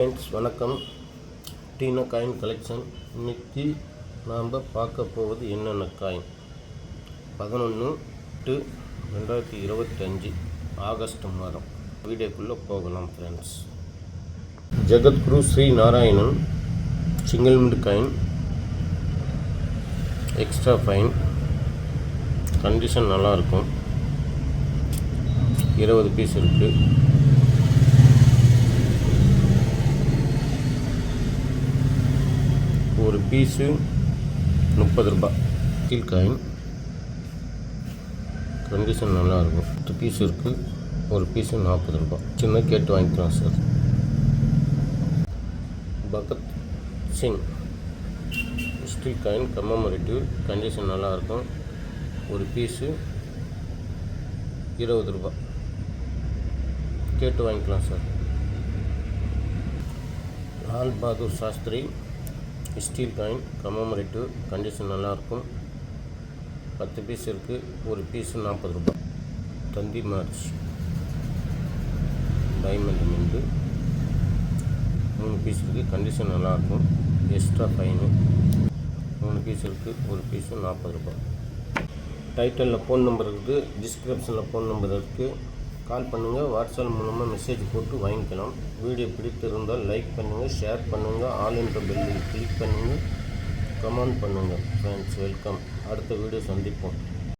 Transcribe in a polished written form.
Friends வணக்கம். டீனா coin collection. இன்னைக்கு நாம் பார்க்க போவது என்னென்ன காயின் 11/2/2025 ஆகஸ்ட் மாதம். வீடியோக்குள்ளே போகலாம் friends. Jagadguru Sri Narayanan single mid coin, extra fine, condition நல்லாயிருக்கும். 20 பீஸ் இருக்குது. ஒரு பீஸு 30 ரூபாய். ஸ்டீல் காயின், கண்டிஷன் நல்லாயிருக்கும். 10 பீஸ் இருக்குது. ஒரு பீஸு 40 ரூபாய். சின்ன கேட்டு வாங்கிக்கலாம் sir. Bhagat Singh steel coin commemorative, condition நல்லாயிருக்கும். ஒரு பீஸு 20 ரூபாய். கேட்டு வாங்கிக்கலாம் sir. Lal Bahadur Shastri steel coin commemorative, condition நல்லாயிருக்கும். 10 பீஸ் இருக்குது. ஒரு பீஸு 40 ரூபாய். Dandi march diamond mint 3 piece இருக்குது. கண்டிஷன் நல்லாயிருக்கும். எக்ஸ்ட்ரா ஃபைனு 3 பீஸ் இருக்குது. ஒரு பீஸு 40 ரூபாய். டைட்டிலில் ஃபோன் நம்பர் இருக்குது, டிஸ்கிரிப்ஷனில் ஃபோன் நம்பர் இருக்குது. கால் பண்ணுங்கள். வாட்ஸ்அப் மூலமாக மெசேஜ் போட்டு வாங்கிக்கலாம். வீடியோ பிடித்திருந்தால் லைக் பண்ணுங்கள், ஷேர் பண்ணுங்கள், ஆல் என்ற பெல்லில் கிளிக் பண்ணுங்கள், கமெண்ட் பண்ணுங்கள். Friends welcome. அடுத்த வீடியோ சந்திப்போம்.